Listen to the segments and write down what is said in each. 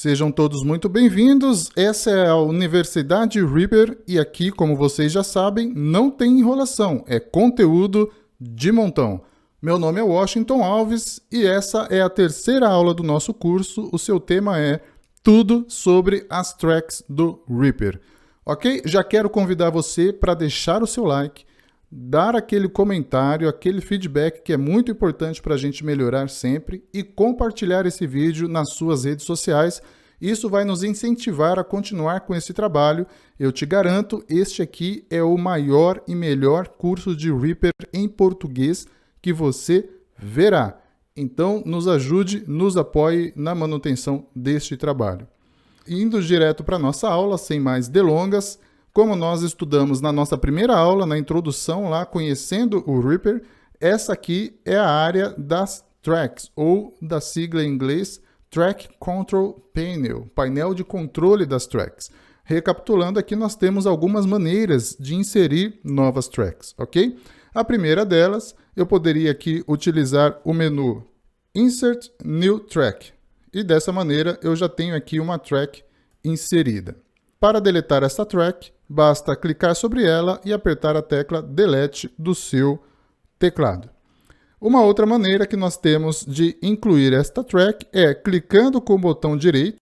Sejam todos muito bem-vindos, essa é a Universidade Reaper e aqui, como vocês já sabem, não tem enrolação, é conteúdo de montão. Meu nome é Washington Alves e essa é a terceira aula do nosso curso, o seu tema é tudo sobre as tracks do Reaper. Ok? Já quero convidar você para deixar o seu like, dar aquele comentário, aquele feedback que é muito importante para a gente melhorar sempre e compartilhar esse vídeo nas suas redes sociais. Isso vai nos incentivar a continuar com esse trabalho. Eu te garanto, este aqui é o maior e melhor curso de Reaper em português que você verá. Então, nos ajude, nos apoie na manutenção deste trabalho. Indo direto para a nossa aula, sem mais delongas, como nós estudamos na nossa primeira aula, na introdução lá, conhecendo o Reaper, essa aqui é a área das tracks, ou da sigla em inglês Track Control Panel, painel de controle das tracks. Recapitulando aqui, nós temos algumas maneiras de inserir novas tracks, ok? A primeira delas, eu poderia aqui utilizar o menu Insert New Track, e dessa maneira eu já tenho aqui uma track inserida. Para deletar essa track, basta clicar sobre ela e apertar a tecla Delete do seu teclado. Uma outra maneira que nós temos de incluir esta track é clicando com o botão direito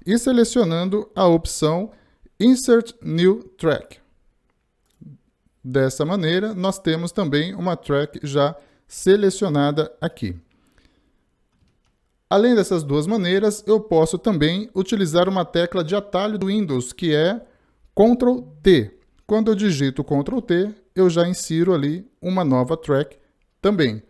e selecionando a opção Insert New Track. Dessa maneira, nós temos também uma track já selecionada aqui. Além dessas duas maneiras, eu posso também utilizar uma tecla de atalho do Windows, que é Ctrl T. Quando eu digito Ctrl T, eu já insiro ali uma nova track também.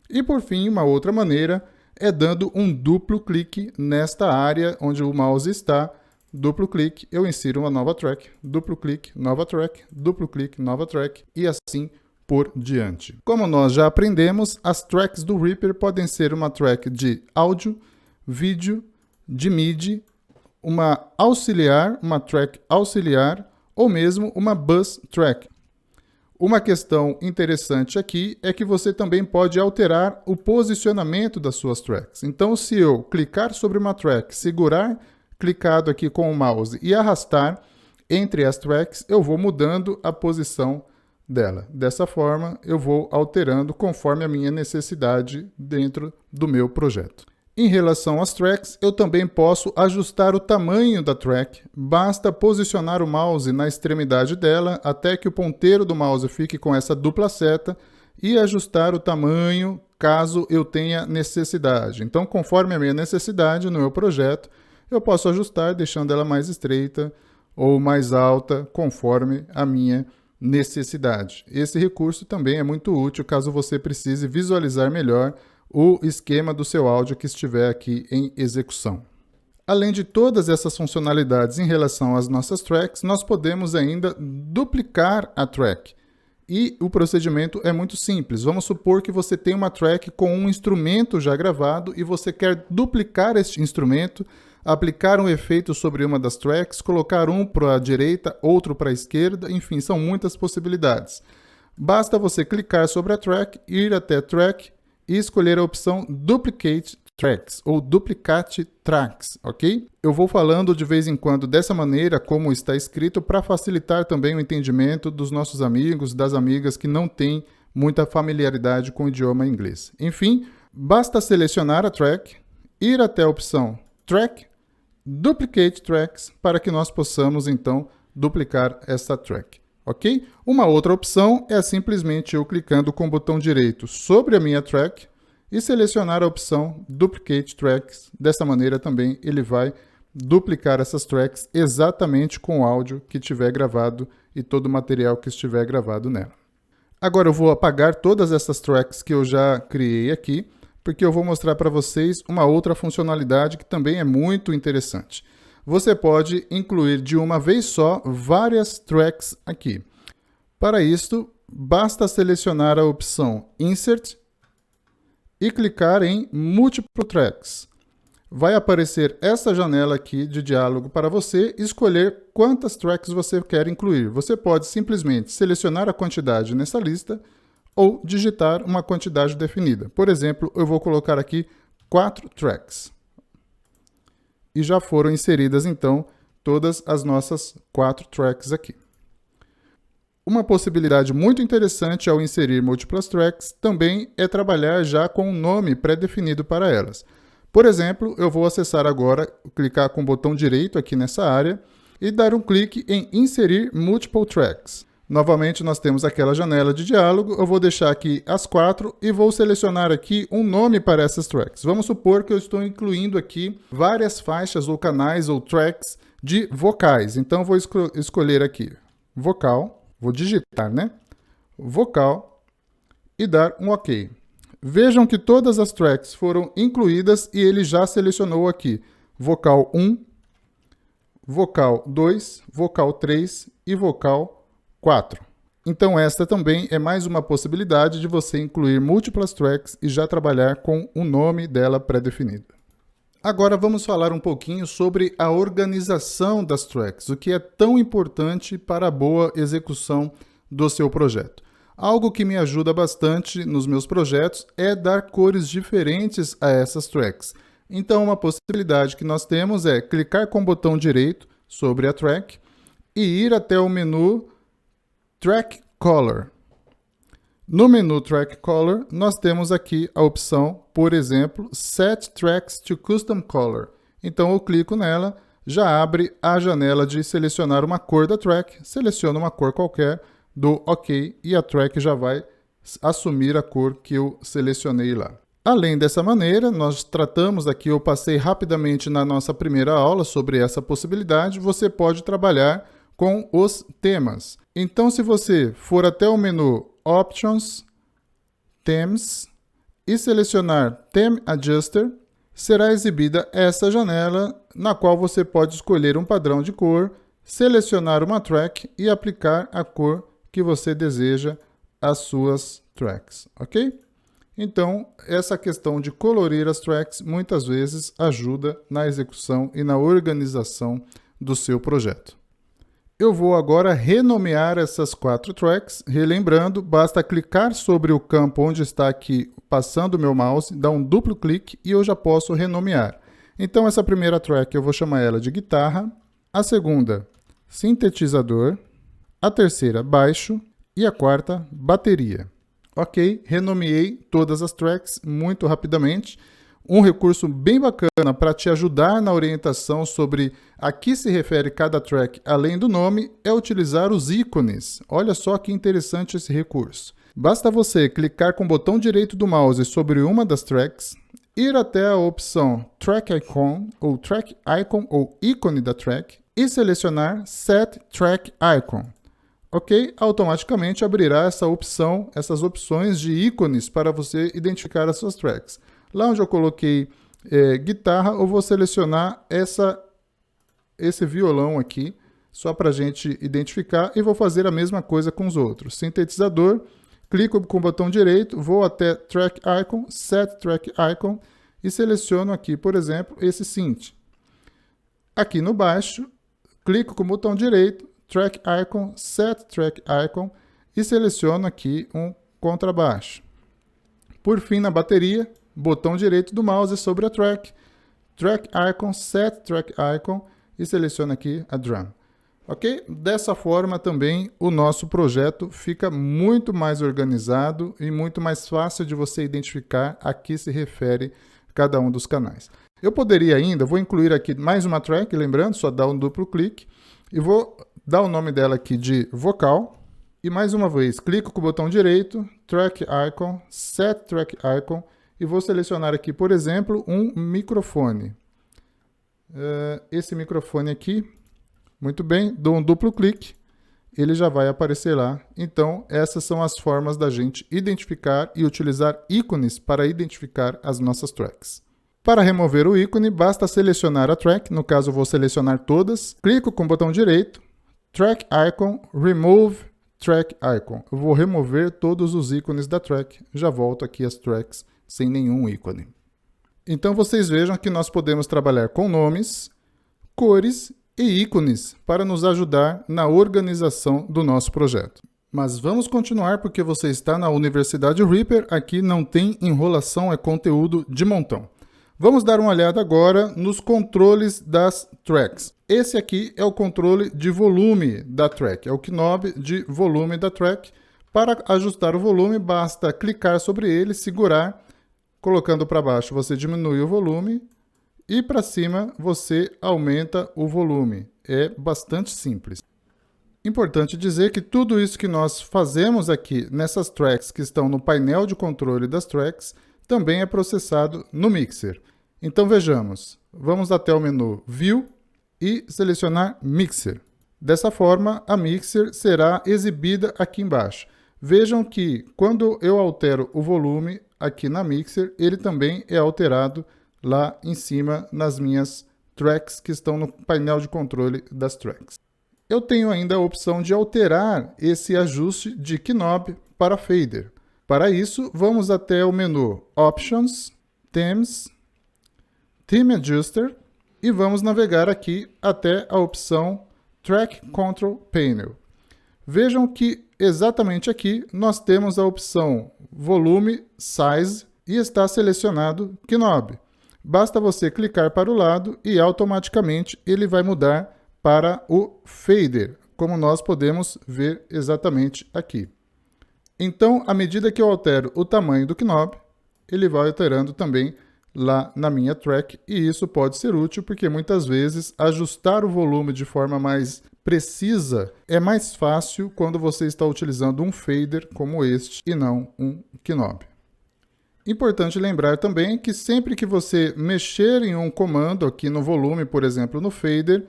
E por fim, uma outra maneira é dando um duplo clique nesta área onde o mouse está. Duplo clique, eu insiro uma nova track, duplo clique, nova track, duplo clique, nova track e assim por diante. Como nós já aprendemos, as tracks do Reaper podem ser uma track de áudio, vídeo, de MIDI, uma auxiliar, uma track auxiliar ou mesmo uma bus track. Uma questão interessante aqui é que você também pode alterar o posicionamento das suas tracks. Então, se eu clicar sobre uma track, segurar clicado aqui com o mouse e arrastar entre as tracks, eu vou mudando a posição dela. Dessa forma, eu vou alterando conforme a minha necessidade dentro do meu projeto. Em relação às tracks, eu também posso ajustar o tamanho da track. Basta posicionar o mouse na extremidade dela até que o ponteiro do mouse fique com essa dupla seta e ajustar o tamanho caso eu tenha necessidade. Então, conforme a minha necessidade no meu projeto, eu posso ajustar deixando ela mais estreita ou mais alta conforme a minha necessidade. Esse recurso também é muito útil caso você precise visualizar melhor o esquema do seu áudio que estiver aqui em execução. Além de todas essas funcionalidades em relação às nossas tracks, nós podemos ainda duplicar a track. E o procedimento é muito simples. Vamos supor que você tem uma track com um instrumento já gravado e você quer duplicar este instrumento, aplicar um efeito sobre uma das tracks, colocar um para a direita, outro para a esquerda, enfim, são muitas possibilidades. Basta você clicar sobre a track, ir até Track e escolher a opção Duplicate Tracks ou Duplicate Tracks, ok? Eu vou falando de vez em quando dessa maneira, como está escrito, para facilitar também o entendimento dos nossos amigos, das amigas que não têm muita familiaridade com o idioma inglês. Enfim, basta selecionar a track, ir até a opção Track, Duplicate Tracks, para que nós possamos, então, duplicar essa track, ok? Uma outra opção é simplesmente eu clicando com o botão direito sobre a minha track e selecionar a opção Duplicate Tracks. Dessa maneira também ele vai duplicar essas tracks exatamente com o áudio que tiver gravado e todo o material que estiver gravado nela. Agora eu vou apagar todas essas tracks que eu já criei aqui, porque eu vou mostrar para vocês uma outra funcionalidade que também é muito interessante. Você pode incluir de uma vez só várias tracks aqui. Para isso, basta selecionar a opção Insert e clicar em Multiple Tracks. Vai aparecer essa janela aqui de diálogo para você escolher quantas tracks você quer incluir. Você pode simplesmente selecionar a quantidade nessa lista ou digitar uma quantidade definida. Por exemplo, eu vou colocar aqui 4 tracks. e já foram inseridas então todas as nossas 4 tracks aqui. Uma possibilidade muito interessante ao inserir múltiplas tracks também é trabalhar já com um nome pré-definido para elas. Por exemplo, eu vou acessar agora, clicar com o botão direito aqui nessa área e dar um clique em Inserir Multiple Tracks. Novamente, nós temos aquela janela de diálogo. Eu vou deixar aqui as 4 e vou selecionar aqui um nome para essas tracks. Vamos supor que eu estou incluindo aqui várias faixas ou canais ou tracks de vocais. Então, vou escolher aqui vocal. Vou digitar, né? Vocal e dar um OK. Vejam que todas as tracks foram incluídas e ele já selecionou aqui vocal 1, vocal 2, vocal 3 e vocal 4. Então esta também é mais uma possibilidade de você incluir múltiplas tracks e já trabalhar com o nome dela pré-definido. Agora vamos falar um pouquinho sobre a organização das tracks, o que é tão importante para a boa execução do seu projeto. Algo que me ajuda bastante nos meus projetos é dar cores diferentes a essas tracks. Então uma possibilidade que nós temos é clicar com o botão direito sobre a track e ir até o menu Track Color. No menu Track Color, nós temos aqui a opção, por exemplo, Set Tracks to Custom Color. Então eu clico nela, já abre a janela de selecionar uma cor da track, seleciono uma cor qualquer, dou OK e a track já vai assumir a cor que eu selecionei lá. Além dessa maneira, nós tratamos aqui, eu passei rapidamente na nossa primeira aula sobre essa possibilidade, você pode trabalhar com os temas. Então se você for até o menu Options, Themes e selecionar Theme Adjuster, será exibida essa janela na qual você pode escolher um padrão de cor, selecionar uma track e aplicar a cor que você deseja às suas tracks, ok? Então, essa questão de colorir as tracks muitas vezes ajuda na execução e na organização do seu projeto. Eu vou agora renomear essas 4 tracks. Relembrando, basta clicar sobre o campo onde está aqui passando o meu mouse, dar um duplo clique e eu já posso renomear. Então essa primeira track eu vou chamar ela de guitarra, a segunda sintetizador, a terceira baixo e a quarta bateria. Ok, renomeei todas as tracks muito rapidamente. Um recurso bem bacana para te ajudar na orientação sobre a que se refere cada track além do nome é utilizar os ícones. Olha só que interessante esse recurso. Basta você clicar com o botão direito do mouse sobre uma das tracks, ir até a opção Track Icon ou ícone da track e selecionar Set Track Icon. Ok? Automaticamente abrirá essas opções de ícones para você identificar as suas tracks. Lá onde eu coloquei guitarra, eu vou selecionar esse violão aqui, só para a gente identificar, e vou fazer a mesma coisa com os outros. Sintetizador, clico com o botão direito, vou até Track Icon, Set Track Icon, e seleciono aqui, por exemplo, esse synth. Aqui no baixo, clico com o botão direito, Track Icon, Set Track Icon, e seleciono aqui um contrabaixo. Por fim, na bateria, botão direito do mouse sobre a track, Track Icon, Set Track Icon e seleciono aqui a Drum. Ok? Dessa forma também o nosso projeto fica muito mais organizado e muito mais fácil de você identificar a que se refere cada um dos canais. Eu poderia ainda, vou incluir aqui mais uma track, lembrando, só dar um duplo clique e vou dar o nome dela aqui de vocal. E mais uma vez, clico com o botão direito, Track Icon, Set Track Icon, e vou selecionar aqui, por exemplo, um microfone. Esse microfone aqui, muito bem, dou um duplo clique, ele já vai aparecer lá. Então, essas são as formas da gente identificar e utilizar ícones para identificar as nossas tracks. Para remover o ícone, basta selecionar a track, no caso eu vou selecionar todas, clico com o botão direito, Track Icon, Remove Track Icon. Eu vou remover todos os ícones da track, já volto aqui as tracks sem nenhum ícone. Então vocês vejam que nós podemos trabalhar com nomes, cores e ícones para nos ajudar na organização do nosso projeto. Mas vamos continuar porque você está na Universidade Reaper, aqui não tem enrolação, é conteúdo de montão. Vamos dar uma olhada agora nos controles das tracks. Esse aqui é o controle de volume da track, é o knob de volume da track. Para ajustar o volume, basta clicar sobre ele, segurar, colocando para baixo você diminui o volume e para cima você aumenta o volume. É bastante simples. Importante dizer que tudo isso que nós fazemos aqui nessas tracks que estão no painel de controle das tracks também é processado no mixer. Então vejamos, vamos até o menu View e selecionar Mixer. Dessa forma, a Mixer será exibida aqui embaixo. Vejam que quando eu altero o volume aqui na Mixer, ele também é alterado lá em cima nas minhas tracks que estão no painel de controle das tracks. Eu tenho ainda a opção de alterar esse ajuste de knob para fader. Para isso, vamos até o menu Options, Themes, Theme Adjuster e vamos navegar aqui até a opção Track Control Panel. Vejam que exatamente aqui nós temos a opção Volume Size e está selecionado Knob. Basta você clicar para o lado e automaticamente ele vai mudar para o Fader, como nós podemos ver exatamente aqui. Então, à medida que eu altero o tamanho do knob, ele vai alterando também lá na minha track, e isso pode ser útil porque muitas vezes ajustar o volume de forma mais precisa é mais fácil quando você está utilizando um fader como este e não um knob. Importante lembrar também que sempre que você mexer em um comando aqui no volume, por exemplo no fader,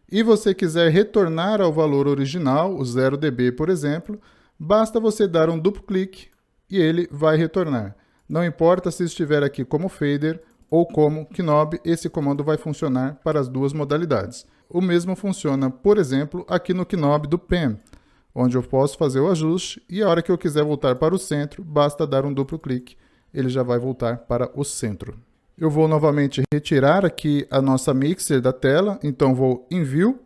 e você quiser retornar ao valor original, o 0 dB por exemplo, basta você dar um duplo clique e ele vai retornar. Não importa se estiver aqui como fader ou como knob, esse comando vai funcionar para as duas modalidades. O mesmo funciona, por exemplo, aqui no knob do pen, onde eu posso fazer o ajuste e a hora que eu quiser voltar para o centro, basta dar um duplo clique, ele já vai voltar para o centro. Eu vou novamente retirar aqui a nossa mixer da tela, então vou em View,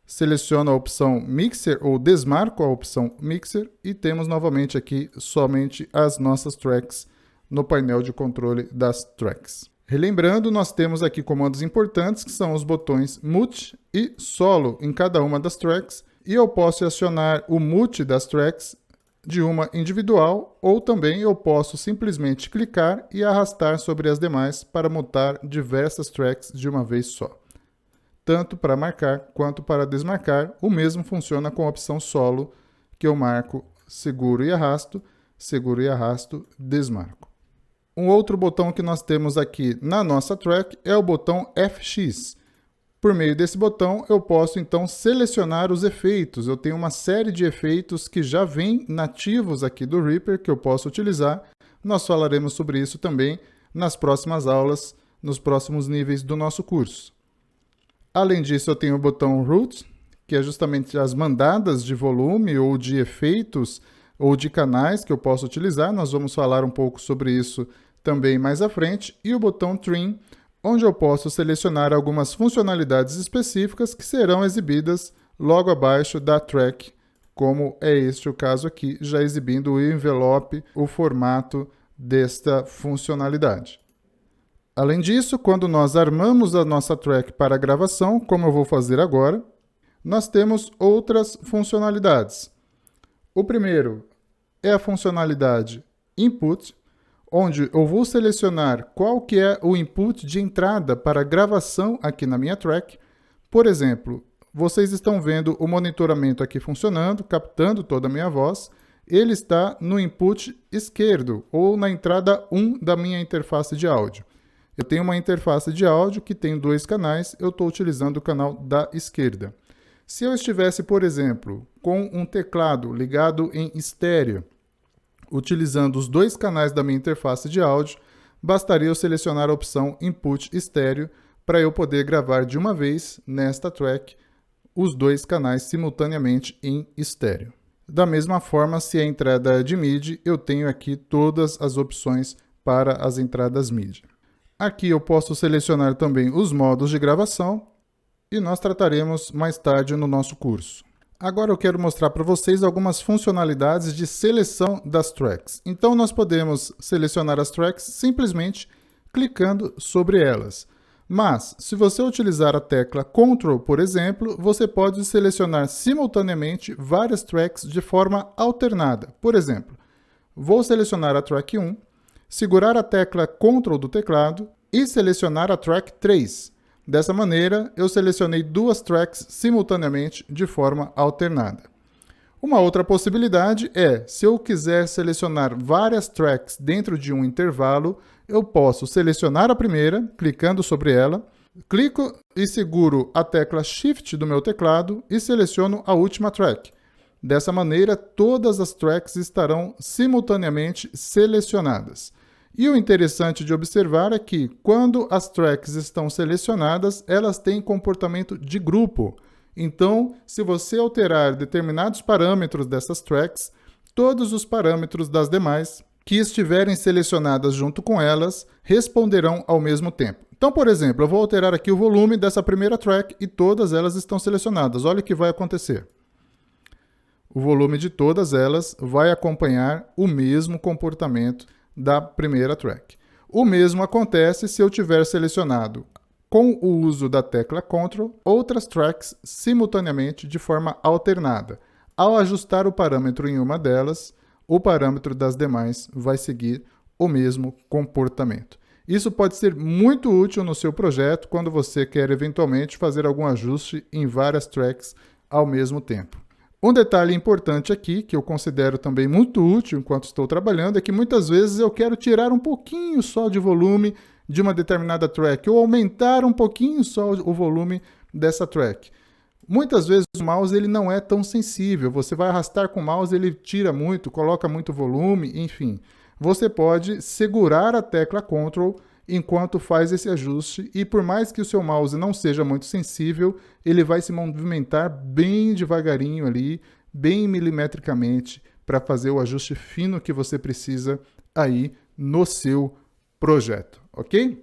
seleciono a opção Mixer ou desmarco a opção Mixer e temos novamente aqui somente as nossas tracks no painel de controle das tracks. Relembrando, nós temos aqui comandos importantes que são os botões Mute e Solo em cada uma das tracks e eu posso acionar o Mute das tracks de uma individual ou também eu posso simplesmente clicar e arrastar sobre as demais para mutar diversas tracks de uma vez só. Tanto para marcar quanto para desmarcar, o mesmo funciona com a opção Solo, que eu marco, seguro e arrasto, desmarco. Um outro botão que nós temos aqui na nossa track é o botão FX. Por meio desse botão, eu posso então selecionar os efeitos. Eu tenho uma série de efeitos que já vêm nativos aqui do Reaper que eu posso utilizar. Nós falaremos sobre isso também nas próximas aulas, nos próximos níveis do nosso curso. Além disso, eu tenho o botão Root, que é justamente as mandadas de volume ou de efeitos ou de canais que eu posso utilizar. Nós vamos falar um pouco sobre isso também mais à frente. E o botão Trim, onde eu posso selecionar algumas funcionalidades específicas que serão exibidas logo abaixo da track, como é este o caso aqui, já exibindo o envelope, o formato desta funcionalidade. Além disso, quando nós armamos a nossa track para gravação, como eu vou fazer agora, nós temos outras funcionalidades. O primeiro é a funcionalidade Input, onde eu vou selecionar qual que é o input de entrada para gravação aqui na minha track. Por exemplo, vocês estão vendo o monitoramento aqui funcionando, captando toda a minha voz. Ele está no input esquerdo, ou na entrada 1 da minha interface de áudio. Eu tenho uma interface de áudio que tem 2 canais, eu estou utilizando o canal da esquerda. Se eu estivesse, por exemplo, com um teclado ligado em estéreo, utilizando os 2 canais da minha interface de áudio, bastaria eu selecionar a opção Input Estéreo para eu poder gravar de uma vez nesta track os 2 canais simultaneamente em estéreo. Da mesma forma, se é entrada de MIDI, eu tenho aqui todas as opções para as entradas MIDI. Aqui eu posso selecionar também os modos de gravação e nós trataremos mais tarde no nosso curso. Agora eu quero mostrar para vocês algumas funcionalidades de seleção das tracks. Então nós podemos selecionar as tracks simplesmente clicando sobre elas. Mas, se você utilizar a tecla Ctrl, por exemplo, você pode selecionar simultaneamente várias tracks de forma alternada. Por exemplo, vou selecionar a track 1, segurar a tecla Ctrl do teclado e selecionar a track 3. Dessa maneira, eu selecionei duas tracks simultaneamente de forma alternada. Uma outra possibilidade é, se eu quiser selecionar várias tracks dentro de um intervalo, eu posso selecionar a primeira, clicando sobre ela, clico e seguro a tecla Shift do meu teclado e seleciono a última track. Dessa maneira, todas as tracks estarão simultaneamente selecionadas. E o interessante de observar é que, quando as tracks estão selecionadas, elas têm comportamento de grupo. Então, se você alterar determinados parâmetros dessas tracks, todos os parâmetros das demais que estiverem selecionadas junto com elas responderão ao mesmo tempo. Então, por exemplo, eu vou alterar aqui o volume dessa primeira track e todas elas estão selecionadas. Olha o que vai acontecer. O volume de todas elas vai acompanhar o mesmo comportamento da primeira track. O mesmo acontece se eu tiver selecionado, com o uso da tecla Ctrl, outras tracks simultaneamente de forma alternada. Ao ajustar o parâmetro em uma delas, o parâmetro das demais vai seguir o mesmo comportamento. Isso pode ser muito útil no seu projeto quando você quer eventualmente fazer algum ajuste em várias tracks ao mesmo tempo. Um detalhe importante aqui, que eu considero também muito útil enquanto estou trabalhando, é que muitas vezes eu quero tirar um pouquinho só de volume de uma determinada track, ou aumentar um pouquinho só o volume dessa track. Muitas vezes o mouse ele não é tão sensível, você vai arrastar com o mouse, ele tira muito, coloca muito volume, enfim. Você pode segurar a tecla Ctrl enquanto faz esse ajuste e por mais que o seu mouse não seja muito sensível, ele vai se movimentar bem devagarinho ali, bem milimetricamente, para fazer o ajuste fino que você precisa aí no seu projeto, ok?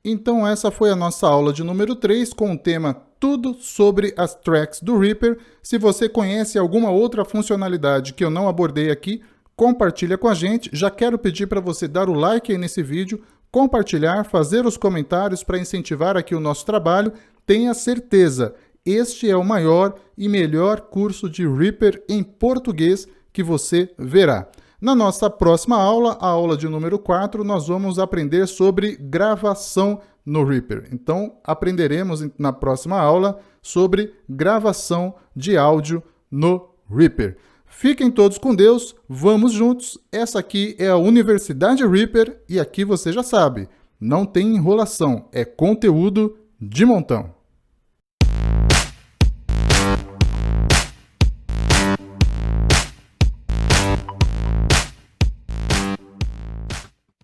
Então essa foi a nossa aula de número 3 com o tema tudo sobre as tracks do Reaper. Se você conhece alguma outra funcionalidade que eu não abordei aqui, compartilha com a gente. Já quero pedir para você dar o like aí nesse vídeo, compartilhar, fazer os comentários para incentivar aqui o nosso trabalho. Tenha certeza, este é o maior e melhor curso de Reaper em português que você verá. Na nossa próxima aula, a aula de número 4, nós vamos aprender sobre gravação no Reaper. Então, aprenderemos na próxima aula sobre gravação de áudio no Reaper. Fiquem todos com Deus, vamos juntos. Essa aqui é a Universidade Reaper e aqui você já sabe, não tem enrolação, é conteúdo de montão.